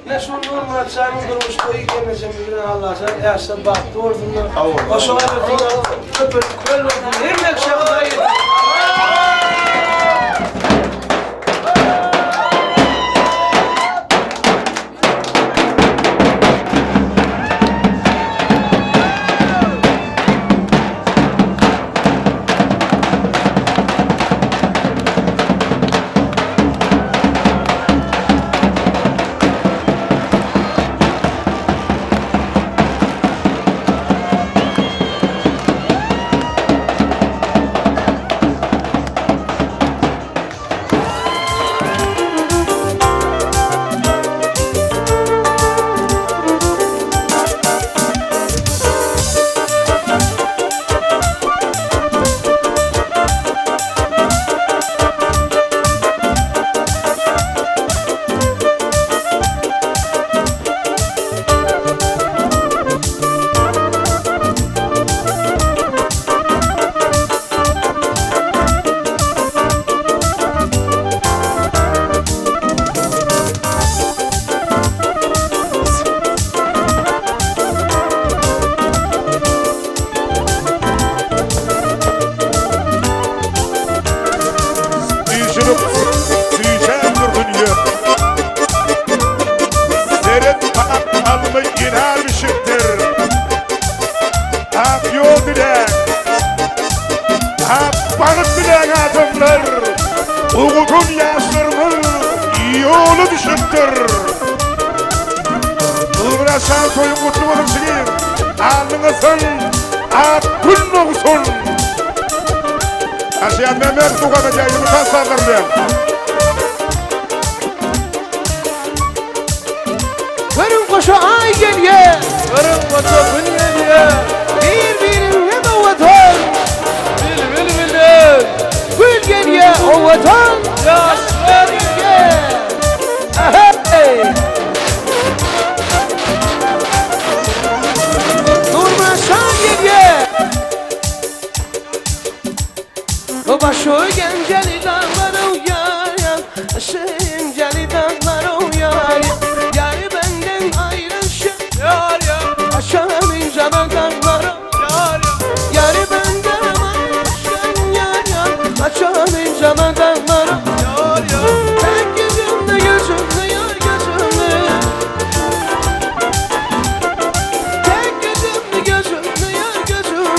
Ne şu normal çayımız durmuş koyu gelmeyeceğim bir Allah sen yaşta bak doğrudun. Başına öpüyor. Köpür köl oldu. Hem de şakayı. Uğutun yaşlarımı yolu düşüktür. Uğraşan soyun kutlu olun sigin. Alnınızın at gün olsun. Aşağı Mehmet bu kadar yayını tasarlar ben. Varın koşu ay geliye, varın koşu gün geliye. Bir ne vatan, bil. Gül geliye o vatan, yaşlar geliye. Hey. Durmaşan geliye. O başı genceli dağlara uyar, şenceli dağlara uyar. Yarı benden ayrışır, yar yar. Aşağının cana dağlara, yar yar. Yarı benden ayrışır, yar yar. Aşağının cana dağlara, yar yar. Tek gözümde gözümde yar gözümde. Tek gözümde gözümde yar gözüm.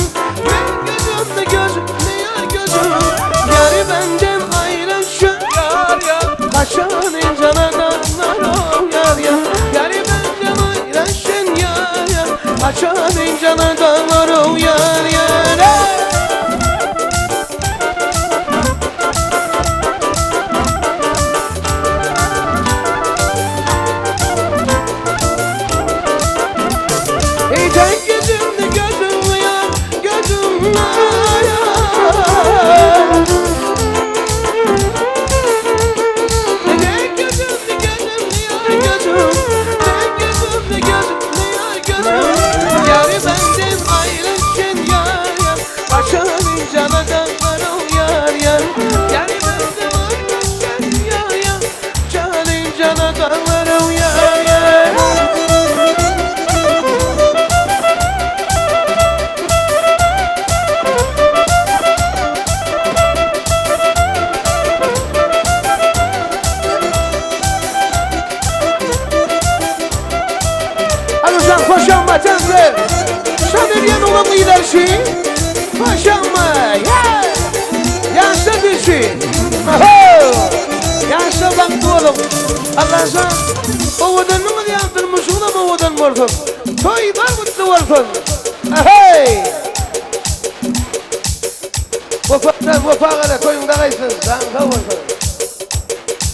Tek gözümde gözümde yar gözüm. Yarı benden ayrışır, yar yar. Aşağının cana dağlara, yar yar. Yarı benden ayrışır, yar yar. Aşağının cana dağlara, yar yar. Tek gözümde gözüm yar, gözüm yar. Tek gözümde gözüm yar, gözüm. Tek gözümde gözüm yar, gözüm. Yarı benden ayrılsın yar yar. Başımın cana dağlara yar yar. Yarı benden ayrılsın yar yar. Canın cana dağlara yar yar. Paşama canlı, şamiryen olan ilerşi. Paşama, yaşa düşü. Yaşa baktı oğlum. Allah'ın o vatanını yandırmış, ona mı vatan vurdum? Toylar mutlu olsun. Hey! Vafakala koyun dağaysın, dağın olsun.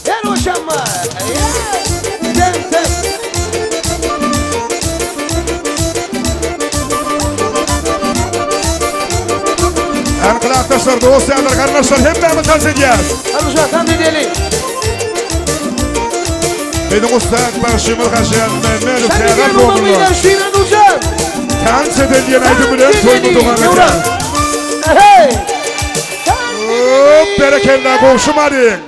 Gel paşama, sen. Arkadaşlar, dostlar, kardeşler hep beraber dans edeceğiz. Hadi dans edelim. Benim ustad başımı kaşıyan Mehmet Sen Serhat de Boğumlu. gelmemeyden şiiren uçan. Dans edelim aydı bilen soyunu doğanacağız. Hey! Hop, bereketler komşum hadi.